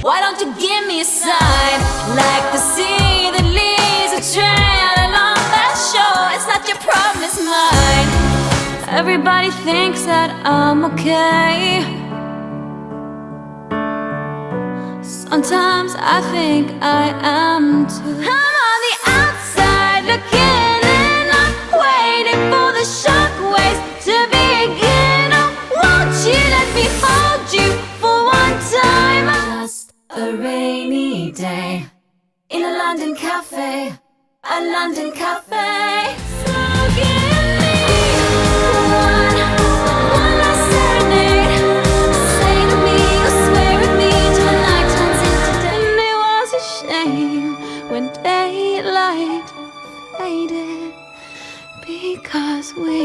Why don't you give me a sign? Like the sea that leaves a trail along that shore. It's not your problem, it's mine. Everybody thinks that I'm okay. Sometimes I think I am too. I'm on the outside looking in. I'm waiting for the shockwaves to begin. Oh, won't you let me hold you for one time? Just a rainy day in a London cafe, a London cafe. So give me one last serenade. Say to me or swear at me till the night turns into day. And it was a shame when daylight faded, because we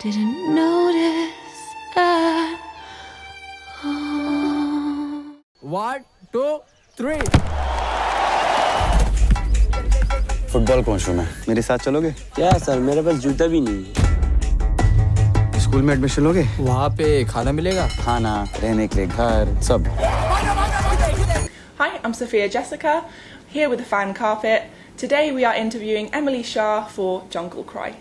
didn't notice at all. 1, 2, 3. Football coach हूँ मैं, मेरे साथ चलोगे? क्या sir, मेरे पास जूता भी नहीं है। स्कूल में एडमिशन लोगे? वहाँ पे खाना मिलेगा? खाना, रहने के लिए घर, सब। Hi, I'm Sophia Jessica, here with the fan carpet. Today we are interviewing Emily Shah for Jungle Cry.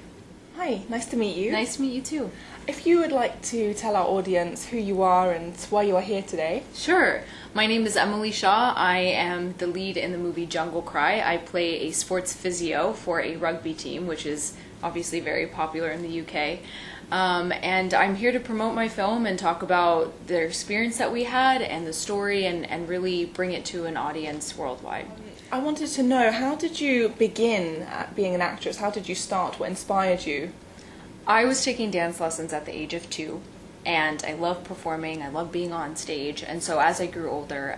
Hi, nice to meet you. Nice to meet you too. If you would like to tell our audience who you are and why you are here today. Sure. My name is Emily Shah. I am the lead in the movie Jungle Cry. I play a sports physio for a rugby team, which is obviously very popular in the UK. And I'm here to promote my film and talk about the experience that we had and the story and really bring it to an audience worldwide. I wanted to know, how did you begin at being an actress? How did you start? What inspired you? I was taking dance lessons at the age of 2, and I love performing, I love being on stage, and so as I grew older,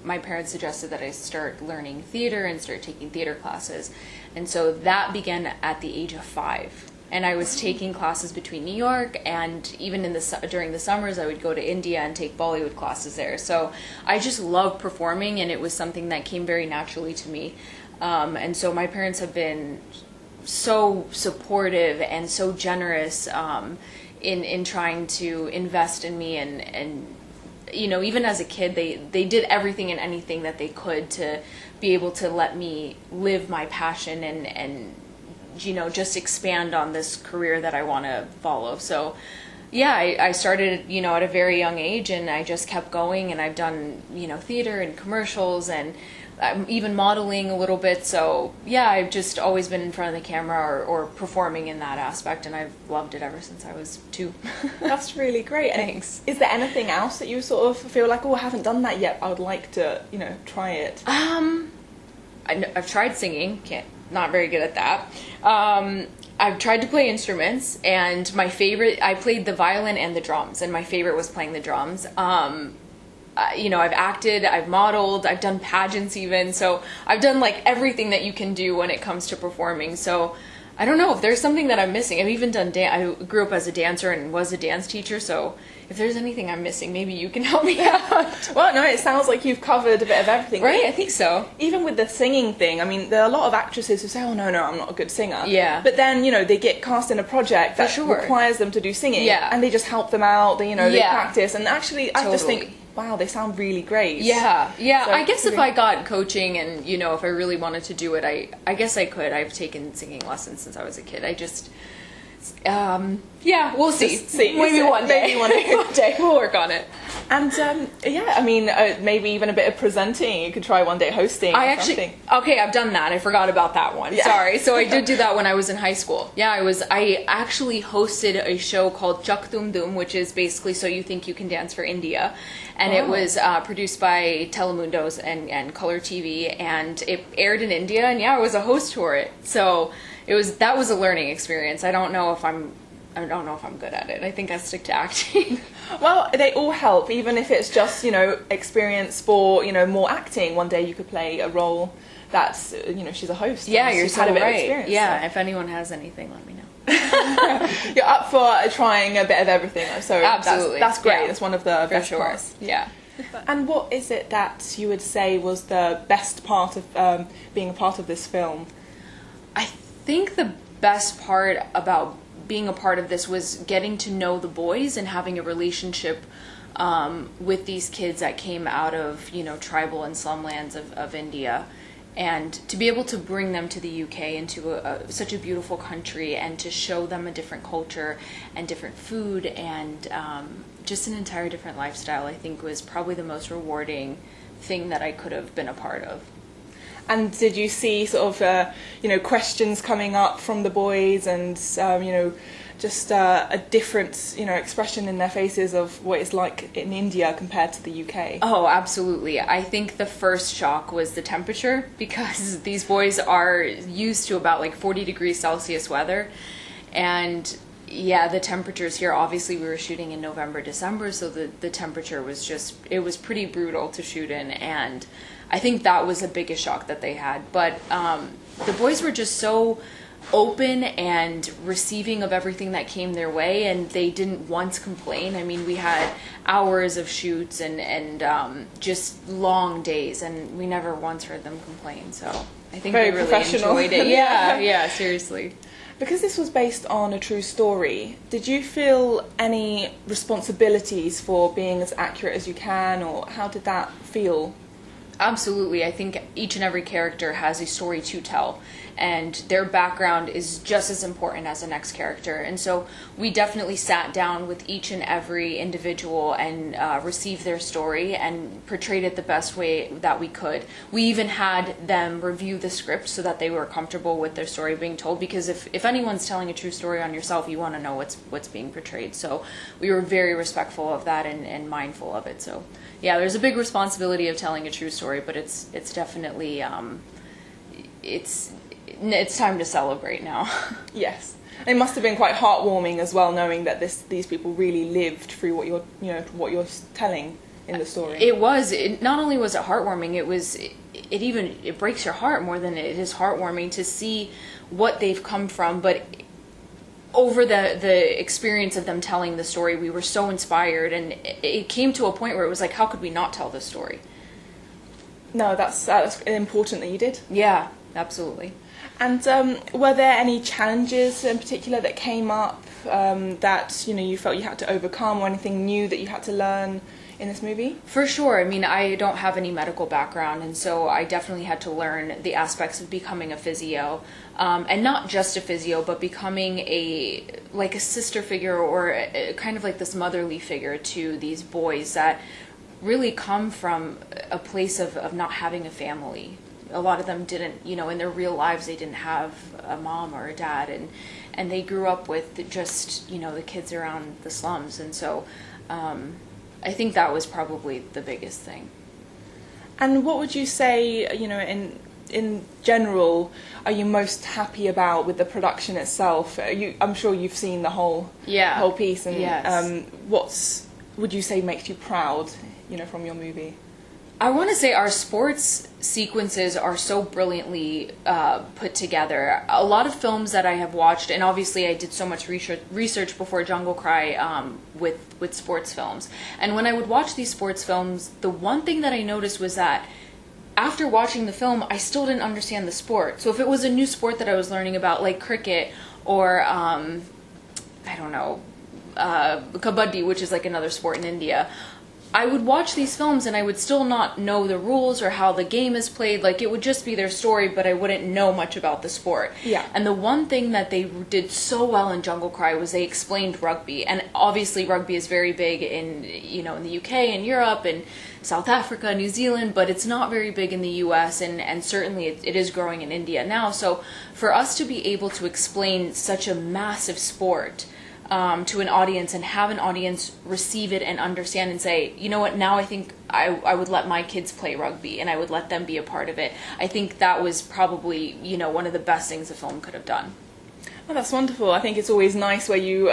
my parents suggested that I start learning theater and start taking theater classes, and so that began at the age of 5. And I was taking classes between New York, and even during the summers I would go to India and take Bollywood classes there. So I just love performing, and it was something that came very naturally to me. And so my parents have been so supportive and so generous in trying to invest in me, and you know, even as a kid they did everything and anything that they could to be able to let me live my passion and you know, just expand on this career that I want to follow. So yeah, I started, you know, at a very young age, and I just kept going, and I've done, you know, theater and commercials, and I'm even modeling a little bit. So yeah, I've just always been in front of the camera or performing in that aspect, and I've loved it ever since I was 2. That's really great. Thanks. Is there anything else that you sort of feel like, oh, I haven't done that yet, I would like to, you know, try it? I've tried singing, not very good at that. I've tried to play instruments, and my favorite, I played the violin and the drums, and my favorite was playing the drums. You know, I've acted, I've modeled, I've done pageants even, so I've done like everything that you can do when it comes to performing. So I don't know if there's something that I'm missing. I've even done I grew up as a dancer and was a dance teacher, so if there's anything I'm missing, maybe you can help me out. Well, no, it sounds like you've covered a bit of everything. Right, I think so. Even with the singing thing, I mean, there are a lot of actresses who say, oh, no, I'm not a good singer. Yeah. But then, you know, they get cast in a project that sure. requires them to do singing. Yeah. And they just help them out, they, you know, they Yeah. practice. And actually, I just think, wow, they sound really great. Yeah. So, I guess if I got coaching and, you know, if I really wanted to do it, I guess I could. I've taken singing lessons since I was a kid. I just, yeah, we'll see. Maybe one day. Maybe one day. One day. We'll work on it. And, yeah, I mean, maybe even a bit of presenting. You could try one day hosting or something. Okay, I've done that. I forgot about that one. Yeah. Sorry. So I did do that when I was in high school. Yeah, I actually hosted a show called Chak Tum Dum, which is basically So You Think You Can Dance for India. And it was produced by Telemundos and Color TV, and it aired in India, and yeah, I was a host for it. So that was a learning experience. I don't know if I'm good at it. I think I stick to acting. Well, they all help, even if it's just, you know, experience for, you know, more acting. One day you could play a role that's, you know, she's a host. Yeah, you're she's so had a bit right. of experience. Yeah, so. if anyone has anything, let me know. You're up for trying a bit of everything, so absolutely. That's great. Yeah. That's one of the best parts. Yeah. And what is it that you would say was the best part of being a part of this film? I think the best part about being a part of this was getting to know the boys and having a relationship with these kids that came out of, tribal and slumlands of India. And to be able to bring them to the UK, into such a beautiful country, and to show them a different culture and different food and just an entire different lifestyle, I think was probably the most rewarding thing that I could have been a part of. And did you see sort of, questions coming up from the boys and, just a different, expression in their faces of what it's like in India compared to the UK? Oh, absolutely. I think the first shock was the temperature, because these boys are used to about like 40 degrees Celsius weather. And yeah, the temperatures here, obviously we were shooting in November, December, so the temperature was it was pretty brutal to shoot in. And I think that was the biggest shock that they had. But the boys were just so open and receiving of everything that came their way, and they didn't once complain. I mean, we had hours of shoots and just long days, and we never once heard them complain. So I think Very they really professional. enjoyed it. Yeah, seriously. Because this was based on a true story, did you feel any responsibilities for being as accurate as you can, or how did that feel? Absolutely. I think each and every character has a story to tell, and their background is just as important as the next character. And so we definitely sat down with each and every individual and received their story and portrayed it the best way that we could. We even had them review the script so that they were comfortable with their story being told, because if anyone's telling a true story on yourself, you want to know what's being portrayed. So we were very respectful of that and mindful of it. So yeah, there's a big responsibility of telling a true story, but it's definitely it's time to celebrate now. Yes. It must have been quite heartwarming as well, knowing that these people really lived through what you're telling in the story. It was. Not only was it heartwarming, it breaks your heart more than it is heartwarming to see what they've come from. But over the experience of them telling the story, we were so inspired, and it came to a point where it was like, how could we not tell this story? No, that's important that you did. Yeah, absolutely. And were there any challenges in particular that came up that you felt you had to overcome, or anything new that you had to learn in this movie? For sure. I mean, I don't have any medical background, and so I definitely had to learn the aspects of becoming a physio, and not just a physio, but becoming a sister figure, or kind of like this motherly figure to these boys that really come from a place of not having a family. A lot of them didn't, in their real lives, they didn't have a mom or a dad, and they grew up with just, the kids around the slums. And so I think that was probably the biggest thing. And what would you say, in general, are you most happy about with the production itself? I'm sure you've seen the whole piece, and yes. What would you say makes you proud, from your movie? I want to say our sports sequences are so brilliantly put together. A lot of films that I have watched, and obviously I did so much research before Jungle Cry with sports films. And when I would watch these sports films, the one thing that I noticed was that after watching the film, I still didn't understand the sport. So if it was a new sport that I was learning about, like cricket or, I don't know, kabaddi, which is like another sport in India, I would watch these films and I would still not know the rules or how the game is played. Like, it would just be their story, but I wouldn't know much about the sport. Yeah. And the one thing that they did so well in Jungle Cry was they explained rugby. And obviously rugby is very big in the UK and Europe and South Africa, New Zealand, but it's not very big in the US, and certainly it is growing in India now. So for us to be able to explain such a massive sport to an audience and have an audience receive it and understand and say, you know what, now I think I would let my kids play rugby and I would let them be a part of it. I think that was probably, one of the best things the film could have done. Oh, that's wonderful. I think it's always nice where you,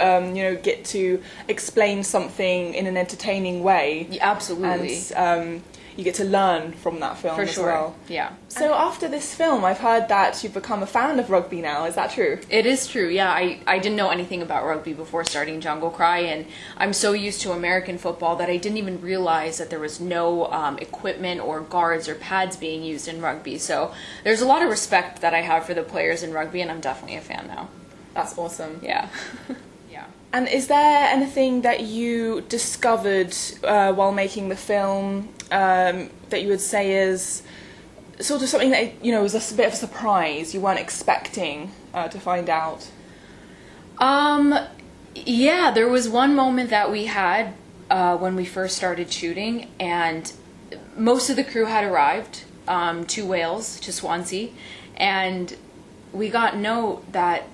get to explain something in an entertaining way. Yeah, absolutely. And you get to learn from that film as well. Yeah. So after this film, I've heard that you've become a fan of rugby now. Is that true? It is true, yeah. I didn't know anything about rugby before starting Jungle Cry, and I'm so used to American football that I didn't even realize that there was no equipment or guards or pads being used in rugby. So there's a lot of respect that I have for the players in rugby, and I'm definitely a fan now. That's awesome. Yeah. Yeah. And is there anything that you discovered while making the film that you would say is sort of something that, you know, was a bit of a surprise, you weren't expecting to find out? Yeah, there was one moment that we had when we first started shooting, and most of the crew had arrived to Wales, to Swansea, and we got note that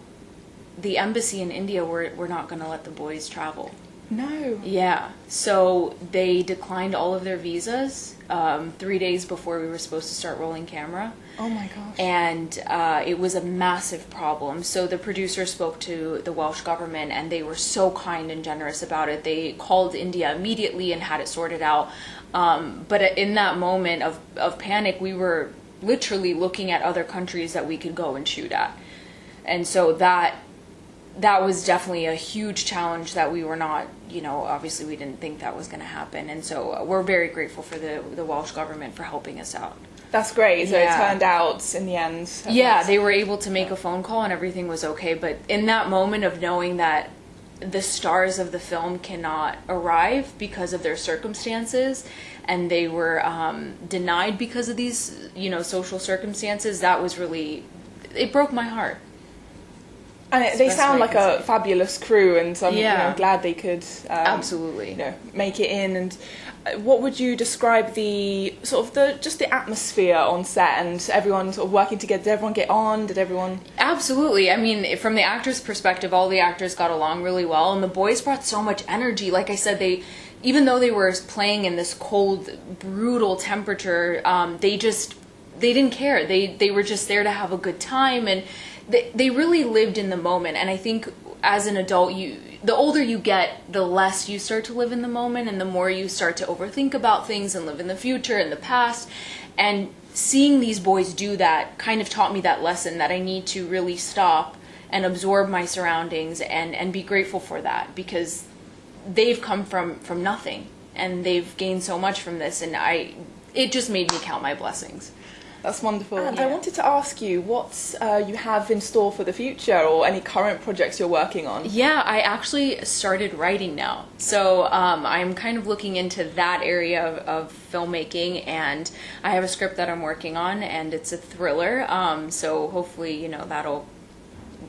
the embassy in India were not going to let the boys travel. No. Yeah, so they declined all of their visas 3 days before we were supposed to start rolling camera. Oh my gosh. And it was a massive problem. So the producer spoke to the Welsh government, and they were so kind and generous about it. They called India immediately and had it sorted out. But in that moment of panic, we were literally looking at other countries that we could go and shoot at. And so that was definitely a huge challenge that we were not, you know, obviously we didn't think that was going to happen. And so we're very grateful for the Welsh government for helping us out. That's great. So Yeah. it turned out in the end. Yeah, they were able to make a phone call and everything was okay. But in that moment of knowing that the stars of the film cannot arrive because of their circumstances, and they were denied because of these, you know, social circumstances, that was really, it broke my heart. And they That's sound what I like can a say. fabulous crew, and so I'm, you Yeah. know, glad they could Absolutely. you know, make it in. And what would you describe the sort of the atmosphere on set and everyone sort of working together? Did everyone get on? Did everyone? Absolutely. I mean, from the actors' perspective, all the actors got along really well, and the boys brought so much energy. Like I said, even though they were playing in this cold, brutal temperature, they didn't care. They were just there to have a good time, and they really lived in the moment. And I think as an adult, the older you get, the less you start to live in the moment, and the more you start to overthink about things and live in the future and the past. And seeing these boys do that kind of taught me that lesson, that I need to really stop and absorb my surroundings and be grateful for that, because they've come from nothing and they've gained so much from this, and it just made me count my blessings. That's wonderful. And Yeah. I wanted to ask you what you have in store for the future, or any current projects you're working on. Yeah, I actually started writing now. So I'm kind of looking into that area of filmmaking, and I have a script that I'm working on, and it's a thriller. So hopefully, you know, that'll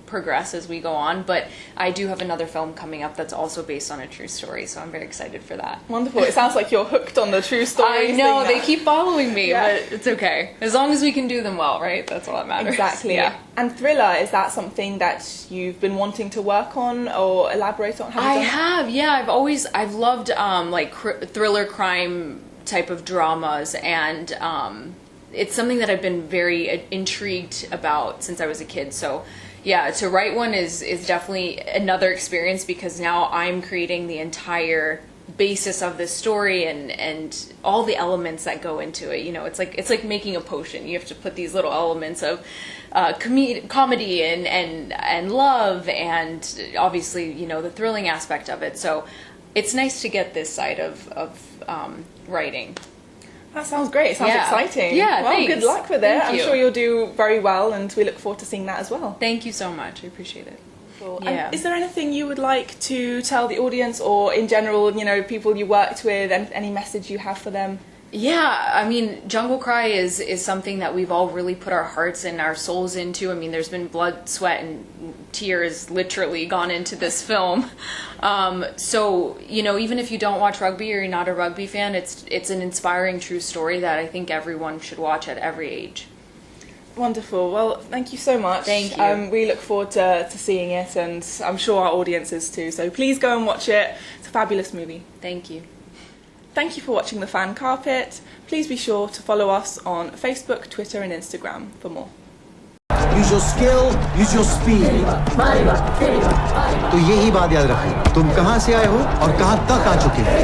progress as we go on. But I do have another film coming up that's also based on a true story, so I'm very excited for that. Wonderful. It sounds like you're hooked on the true stories. I know, thing they now. keep following me, Yeah. but it's okay. As long as we can do them well, right? That's all that matters. Exactly. Yeah. And thriller, is that something that you've been wanting to work on or elaborate on? Have you I done that? have, yeah. I've loved like thriller crime type of dramas, and it's something that I've been very intrigued about since I was a kid. So yeah, to write one is definitely another experience, because now I'm creating the entire basis of this story and all the elements that go into it. You know, it's like making a potion. You have to put these little elements of comedy and love, and obviously, you know, the thrilling aspect of it. So it's nice to get this side of writing. That sounds great. It sounds Yeah. exciting. Yeah, Well, thanks. good luck with it. Thank I'm you. sure you'll do very well, and we look forward to seeing that as well. Thank you so much. I appreciate it. And Yeah. is there anything you would like to tell the audience, or in general, you know, people you worked with, and any message you have for them? Yeah, I mean, Jungle Cry is something that we've all really put our hearts and our souls into. I mean, there's been blood, sweat, and tears literally gone into this film. So, you know, even if you don't watch rugby or you're not a rugby fan, it's an inspiring true story that I think everyone should watch at every age. Wonderful. Well, thank you so much. Thank you. We look forward to seeing it, and I'm sure our audience is too. So please go and watch it. It's a fabulous movie. Thank you. Thank you for watching The Fan Carpet. Please be sure to follow us on Facebook, Twitter and Instagram for more. Use your skill, use your speed. तो यही बात याद रखो, तुम कहां से आए हो और कहां तक आ चुके हो।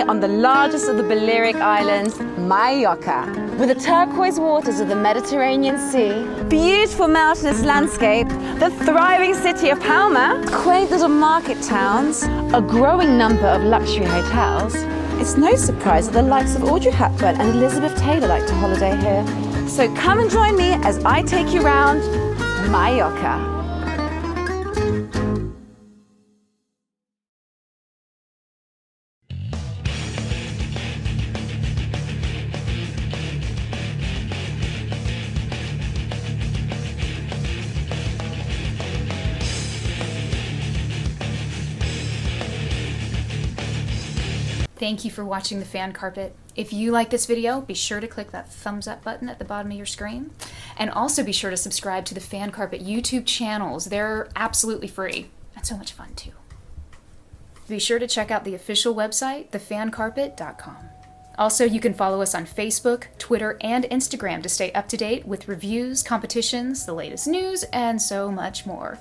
here on the largest of the Balearic Islands, Mallorca. With the turquoise waters of the Mediterranean Sea, beautiful mountainous landscape, the thriving city of Palma, quaint little market towns, a growing number of luxury hotels, it's no surprise that the likes of Audrey Hepburn and Elizabeth Taylor like to holiday here. So come and join me as I take you around Mallorca. Thank you for watching The Fan Carpet. If you like this video, be sure to click that thumbs up button at the bottom of your screen. And also be sure to subscribe to the Fan Carpet YouTube channels. They're absolutely free and so much fun too. Be sure to check out the official website, thefancarpet.com. Also, you can follow us on Facebook, Twitter, and Instagram to stay up to date with reviews, competitions, the latest news, and so much more.